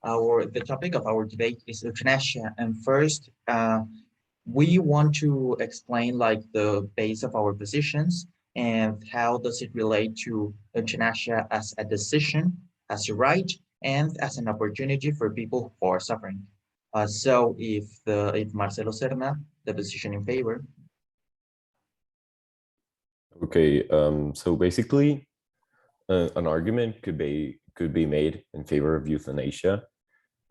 The topic of our debate is euthanasia, and first, we want to explain like the base of our positions and how does it relate to euthanasia as a decision, as a right, and as an opportunity for people who are suffering. So, if Marcelo Serna, the position in favor. Okay, so basically, an argument could be made in favor of euthanasia.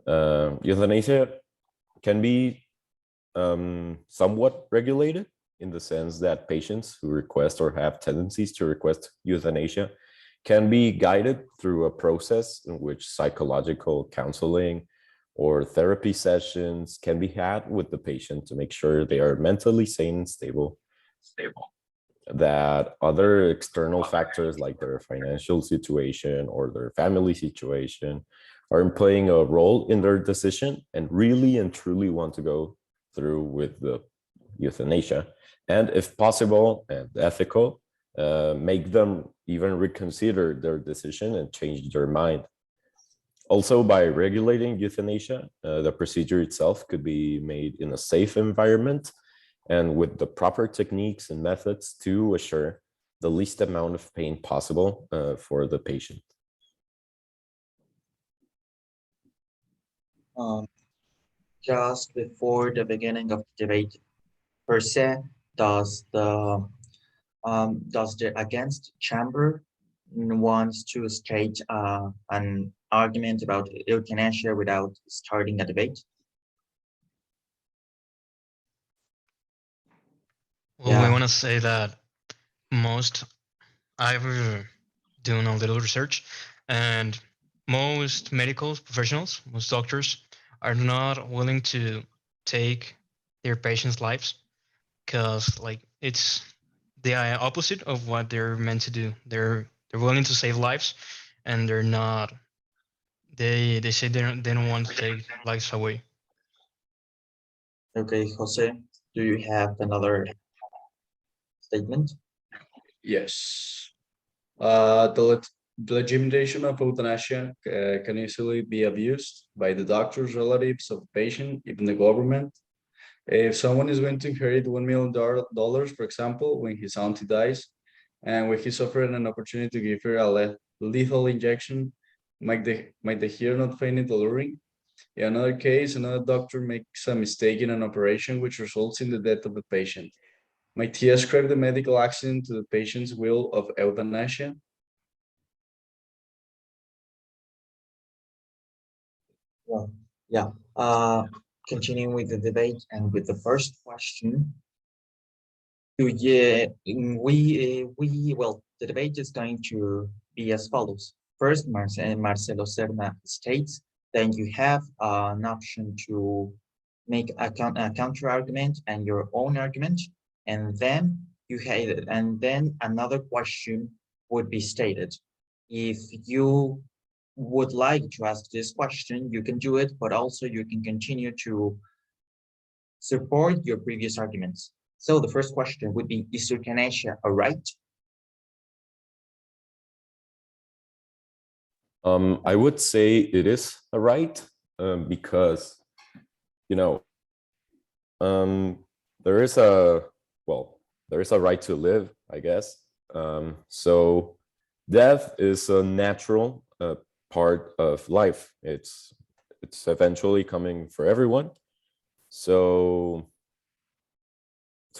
Euthanasia can be somewhat regulated in the sense that patients who request or have tendencies to request euthanasia can be guided through a process in which psychological counseling or therapy sessions can be had with the patient to make sure they are mentally sane and stable. That other external factors like their financial situation or their family situation are playing a role in their decision and really and truly want to go through with the euthanasia, and if possible and ethical, make them even reconsider their decision and change their mind. Also, by regulating euthanasia, the procedure itself could be made in a safe environment and with the proper techniques and methods to assure the least amount of pain possible for the patient. Just before the beginning of the debate per se, does the against chamber wants to state an argument about euthanasia without starting a debate? Well, I want to say that I've done a little research, and most medical professionals, most doctors, are not willing to take their patients' lives because, like, it's the opposite of what they're meant to do. They're willing to save lives, and they're not. They say they don't want to take lives away. Okay, Jose, do you have another statement? Yes. The legitimation of euthanasia can easily be abused by the doctors, relatives of the patient, even the government. If someone is going to inherit $1 million, for example, when his auntie dies, and when he's offered an opportunity to give her a lethal injection, might the hear not find it alluring? In another case, another doctor makes a mistake in an operation which results in the death of the patient. Might he ascribe the medical accident to the patient's will of euthanasia? Well, yeah. Continuing with the debate and with the first question, the debate is going to be as follows. First, Marcelo Serna states that you have an option to make a counter argument and your own argument, and then another question would be stated. If you would like to ask this question, you can do it, but also you can continue to support your previous arguments. So the first question would be, is euthanasia a right? I would say it is a right because, you know, there is a right to live, I guess. So death is a natural part of life. It's eventually coming for everyone. So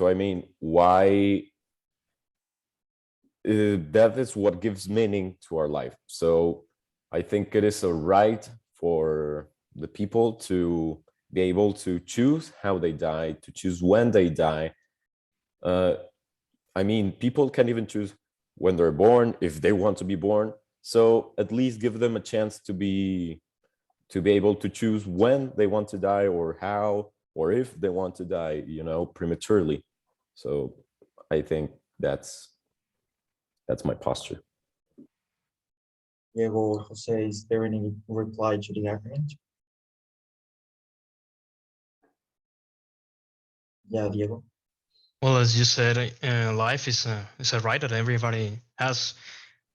I mean, why death is what gives meaning to our life. So I think it is a right for the people to be able to choose how they die, to choose when they die. I mean, people can even choose when they're born, if they want to be born. So at least give them a chance to be able to choose when they want to die or how, or if they want to die, you know, prematurely. So I think that's my posture. Diego, Jose, is there any reply to the argument? Yeah, Diego. Well, as you said, life is a right that everybody has,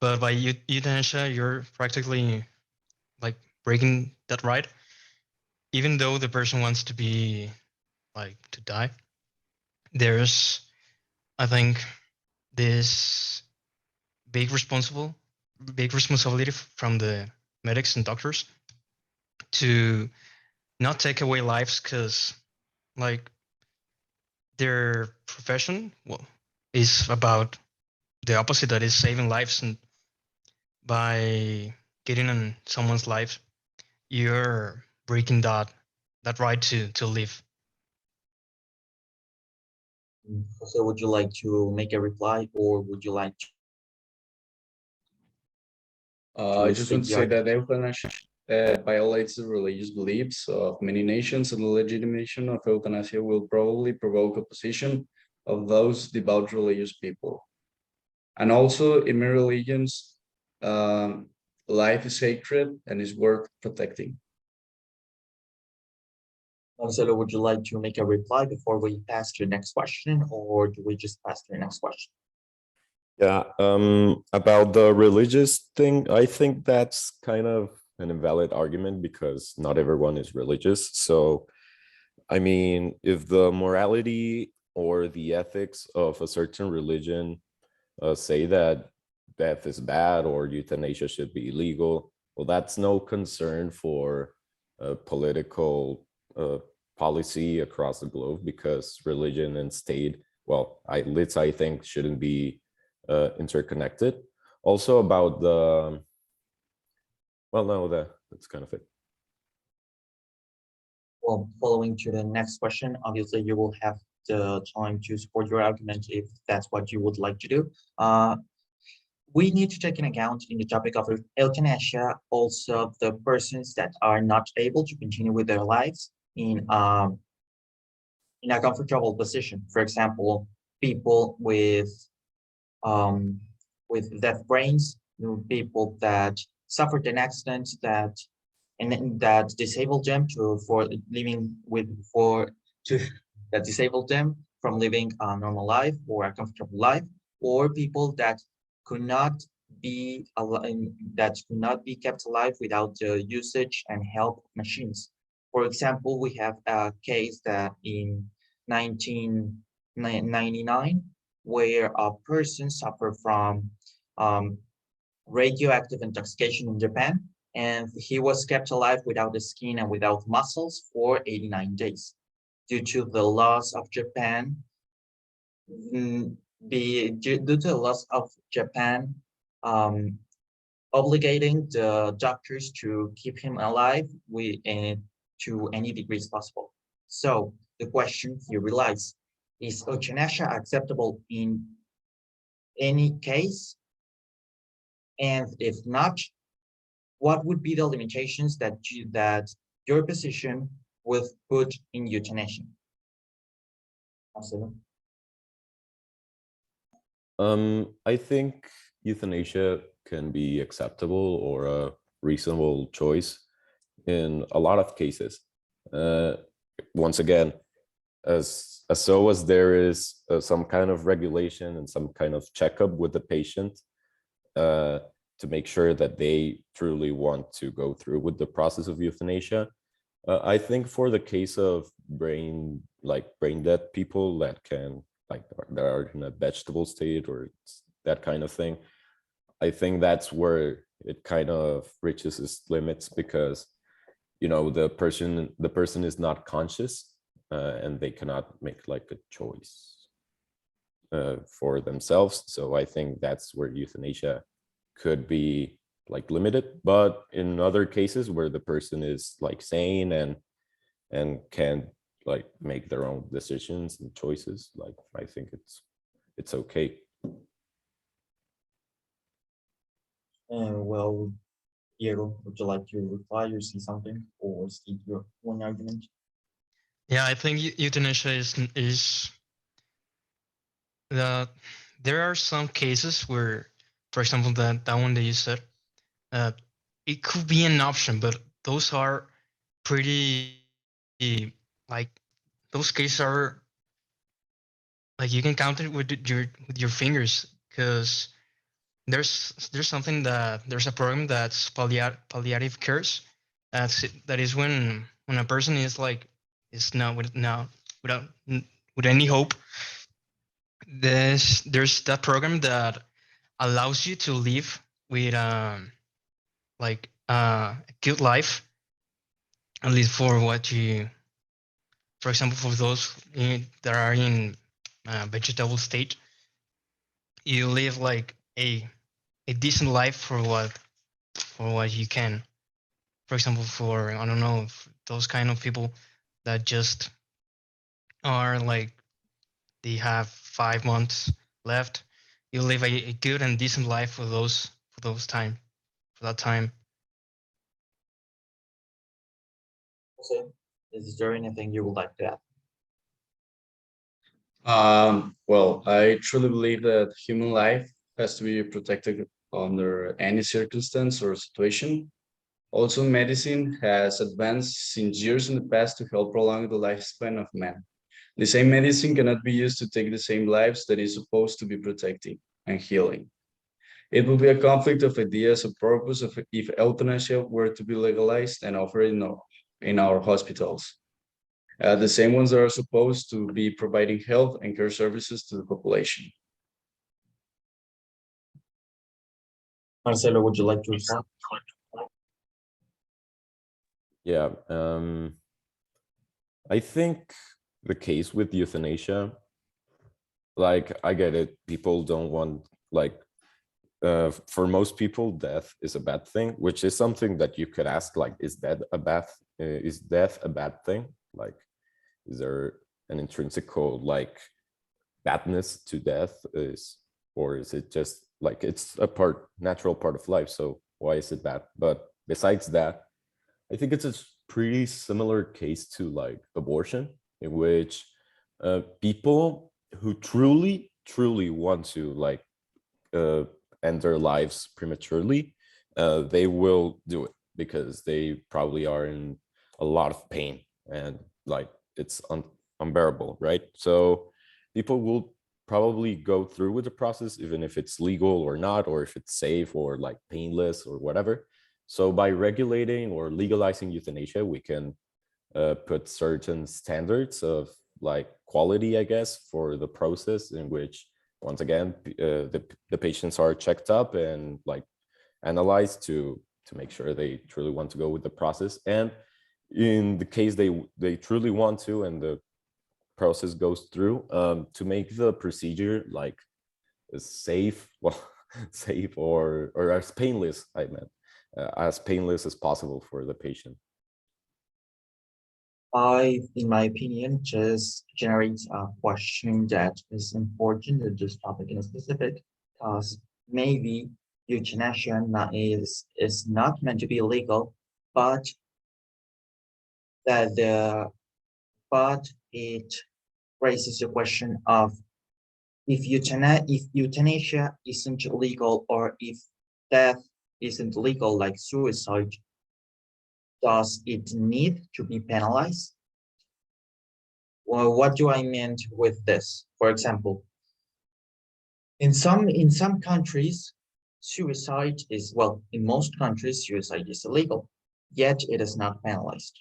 but by euthanasia, you're practically like breaking that right, even though the person wants to be like to die. There's, I think, this big responsibility from the medics and doctors to not take away lives, because like their profession, well, is about the opposite, that is saving lives. And by getting in someone's life, you're breaking that right to live. So would you like to make a reply, or would you like I just state want to the say that argument? euthanasia violates the religious beliefs of many nations, and the legitimation of euthanasia will probably provoke opposition of those devout religious people. And also, in many religions, um, life is sacred and is worth protecting. Marcelo, would you like to make a reply before we pass to the next question, or do we just pass to the next question? Yeah, about the religious thing, I think that's kind of an invalid argument because not everyone is religious. So, I mean, if the morality or the ethics of a certain religion say that death is bad or euthanasia should be illegal, well, that's no concern for political policy across the globe, because religion and state, well, I think shouldn't be interconnected. Also about the, well, no, that's kind of it. Well, following to the next question, obviously you will have the time to support your argument if that's what you would like to do. We need to take into account in the topic of euthanasia also the persons that are not able to continue with their lives in a comfortable position. For example, people with deaf brains, people that suffered an accident that disabled them for living with for to that disabled them from living a normal life or a comfortable life, or people that could not be kept alive without the usage and help of machines. For example, we have a case that in 1999 where a person suffered from um, radioactive intoxication in Japan, and he was kept alive without the skin and without muscles for 89 days due to the loss of Japan. Due to the loss of Japan, um, obligating the doctors to keep him alive to any degrees possible. So the question here relies: is euthanasia acceptable in any case? And if not, what would be the limitations that your position would put in euthanasia? Marcelo? I think euthanasia can be acceptable or a reasonable choice in a lot of cases. Once again, as there is some kind of regulation and some kind of checkup with the patient to make sure that they truly want to go through with the process of euthanasia. I think for the case of brain dead people that are in a vegetable state or that kind of thing, I think that's where it kind of reaches its limits, because the person is not conscious and they cannot make like a choice for themselves. So I think that's where euthanasia could be like limited. But in other cases where the person is like sane and can like make their own decisions and choices, like I think it's okay. Well, Diego, would you like to reply or see something or state your one argument? Yeah, I think euthanasia is that there are some cases where, for example, that one that you said, it could be an option, but those are pretty, like, those cases are like you can count it with your fingers, because there's a program that's palliative cares, That is when a person is like is not without with any hope. There's that program that allows you to live with like a good life, at least for what you, for example, for those that are in vegetable state, you live like a decent life for what you can. For example, for I don't know those kind of people that just are like they have 5 months left. You live a good and decent life for those time for that time. Jose, is there anything you would like to add? Well, I truly believe that human life has to be protected under any circumstance or situation. Also, medicine has advanced since years in the past to help prolong the lifespan of man. The same medicine cannot be used to take the same lives that is supposed to be protecting and healing. It will be a conflict of ideas of purpose of if euthanasia were to be legalized and offered in our hospitals. The same ones that are supposed to be providing health and care services to the population. Marcelo, would you like to respond? Yeah, I think the case with euthanasia, like I get it, people don't want like for most people death is a bad thing, which is something that you could ask, like is death a bad thing? Like is there an intrinsical like badness to death, or is it just like it's a natural part of life, so why is it bad? But besides that, I think it's a pretty similar case to like abortion, in which people who truly want to like end their lives prematurely, they will do it because they probably are in a lot of pain and like it's unbearable, right? So people will probably go through with the process, even if it's legal or not, or if it's safe or like painless or whatever. So by regulating or legalizing euthanasia, we can put certain standards of like quality, I guess, for the process in which, once again, the patients are checked up and like analyzed to make sure they truly want to go with the process. And in the case they truly want to, and the process goes through, to make the procedure like as safe, well, safe or as painless, I meant, as painless as possible for the patient. In my opinion, just generates a question that is important to this topic in specific, because maybe euthanasia is not meant to be illegal, but that the but it raises the question of if euthanasia isn't legal, or if death isn't legal, like suicide, does it need to be penalized? Well, what do I mean with this? For example, in some countries, suicide is, well, in most countries, suicide is illegal, yet it is not penalized.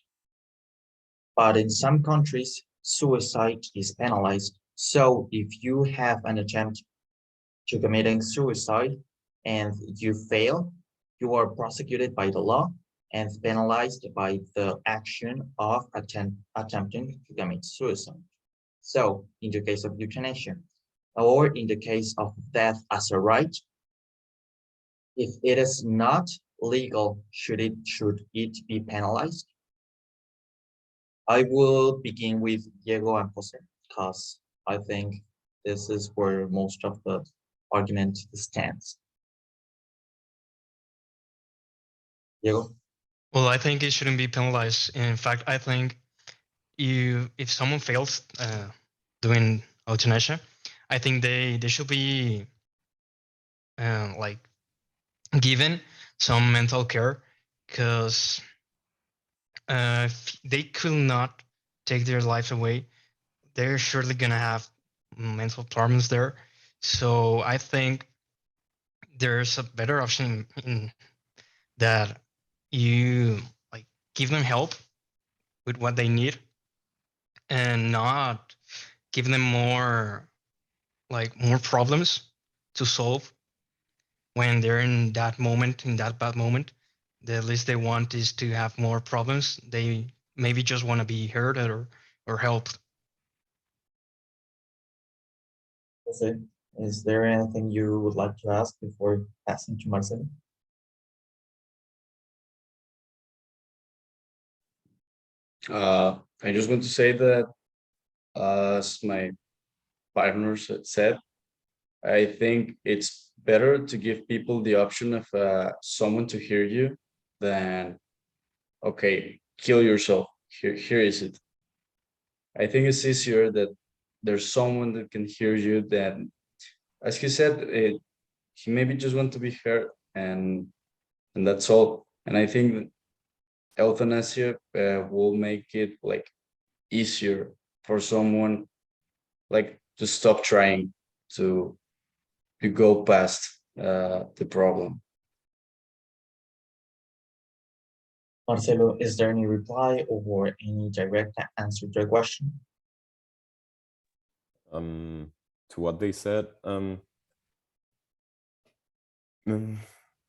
But in some countries, suicide is penalized. So if you have an attempt to committing suicide and you fail, you are prosecuted by the law and penalized by the action of attempting to commit suicide. So in the case of euthanasia, or in the case of death as a right, if it is not legal, should it be penalized? I will begin with Diego and Jose, because I think this is where most of the argument stands. Diego? Well, I think it shouldn't be penalized. In fact, I think if someone fails doing euthanasia, I think they should be like given some mental care, because if they could not take their life away, they're surely gonna have mental problems there. So I think there's a better option in that you like give them help with what they need, and not give them more problems to solve when they're in that moment, in that bad moment. The least they want is to have more problems. They maybe just want to be heard or helped. Jose, is there anything you would like to ask before passing to Marcelo? I just want to say that, as my partners said, I think it's better to give people the option of someone to hear you than, okay, kill yourself. Here is it. I think it's easier that there's someone that can hear you than, as he said, he maybe just want to be heard, and that's all. And I think euthanasia will make it like easier for someone like to stop trying to go past the problem. Marcelo, is there any reply or any direct answer to the question? To what they said,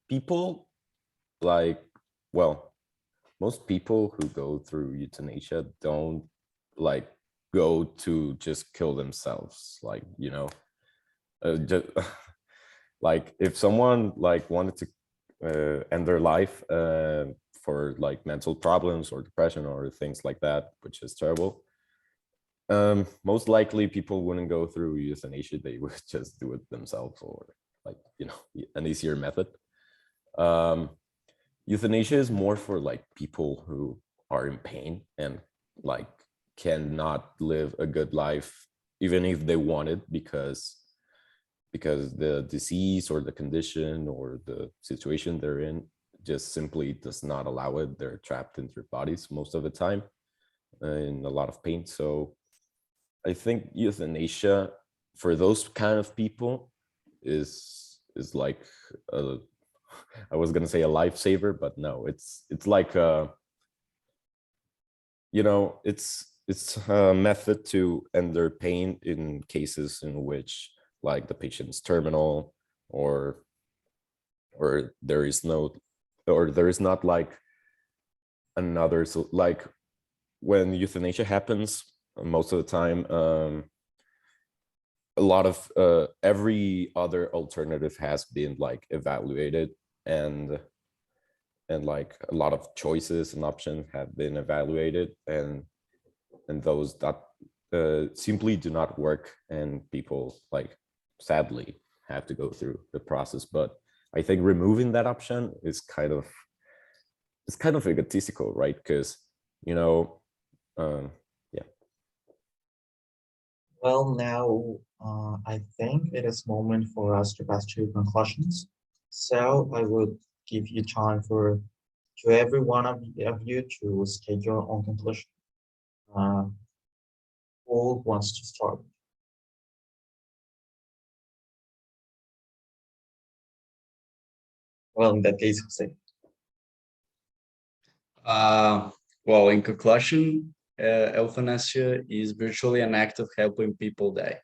people like, well, most people who go through euthanasia don't like go to just kill themselves, like, you know, just like if someone like wanted to end their life for like mental problems or depression or things like that, which is terrible, most likely people wouldn't go through euthanasia. They would just do it themselves, or like, you know, an easier method. Euthanasia is more for like people who are in pain and like cannot live a good life even if they wanted, because the disease or the condition or the situation they're in just simply does not allow it. They're trapped in their bodies most of the time in a lot of pain. So I think euthanasia for those kind of people is like a, I was gonna say a lifesaver, but no, it's like a, you know, it's a method to end their pain in cases in which like the patient's terminal, or there is no, or there is not like another, so like when euthanasia happens most of the time, a lot of every other alternative has been like evaluated, and like a lot of choices and options have been evaluated, and those that simply do not work, and people like sadly have to go through the process. But I think removing that option is kind of, it's kind of egotistical, right? Because, you know, yeah. Well, now I think it is moment for us to pass to conclusions. So I would give you time for to every one of you to state your own conclusion. Who wants to start? Well, in that case, Jose. Uh, well, in conclusion, euthanasia is virtually an act of helping people die.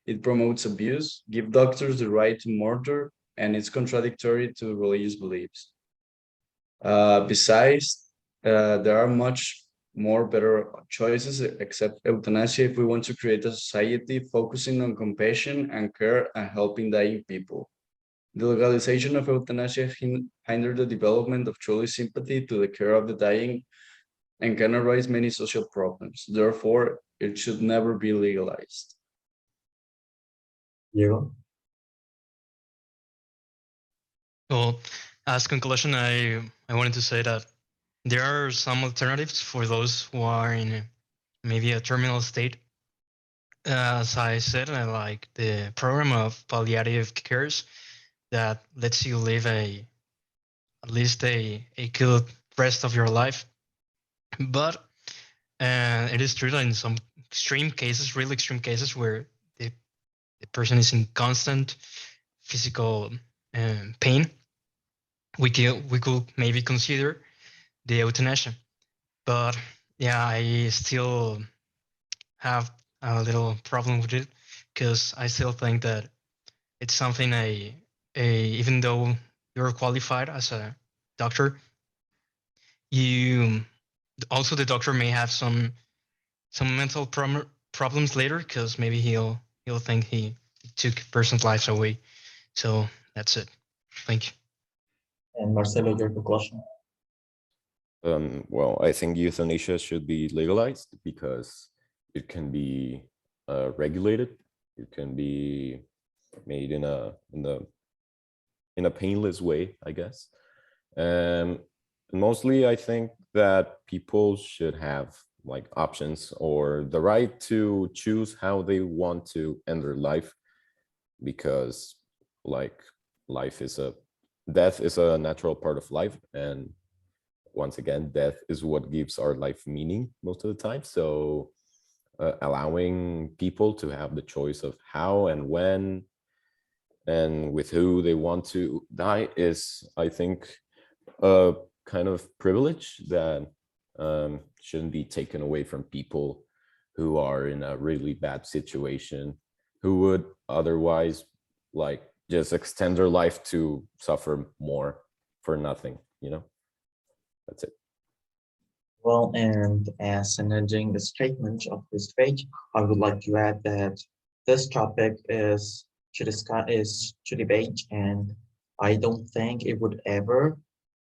It promotes abuse, gives doctors the right to murder, and it's contradictory to religious beliefs. Besides, there are much more better choices except euthanasia if we want to create a society focusing on compassion and care and helping dying people. The legalization of euthanasia hindered the development of truly sympathy to the care of the dying and can arise many social problems. Therefore, it should never be legalized. You. Well, as conclusion, I wanted to say that there are some alternatives for those who are in maybe a terminal state. As I said, I like the program of palliative cares that lets you live at least a good rest of your life. But it is true that in some extreme cases, really extreme cases, where the person is in constant physical pain, we could maybe consider the euthanasia. But yeah, I still have a little problem with it because I still think that it's something even though you're qualified as a doctor, you also the doctor may have some mental problems later because maybe he'll think he took a person's lives away. So that's it. Thank you. And Marcelo, your conclusion. Well, I think euthanasia should be legalized because it can be regulated. It can be made in a painless way, I guess. Mostly, I think that people should have like options or the right to choose how they want to end their life, because like death is a natural part of life, and once again, death is what gives our life meaning most of the time. So allowing people to have the choice of how and when and with who they want to die is, I think, a kind of privilege that shouldn't be taken away from people who are in a really bad situation, who would otherwise like just extend their life to suffer more for nothing, you know? That's it. Well, and as an ending statement of this page, I would like to add that this topic is to debate, and I don't think it would ever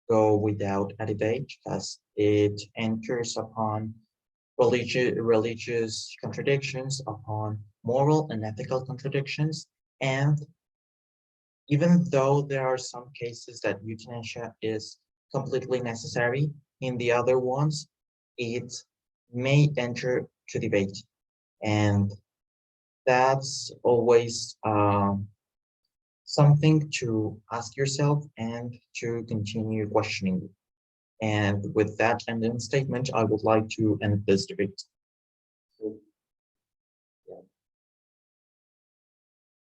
go without a debate, as it enters upon religious contradictions, upon moral and ethical contradictions, and even though there are some cases that euthanasia is completely necessary, in the other ones, it may enter to debate. And that's always something to ask yourself and to continue questioning. And with that ending statement, I would like to end this debate.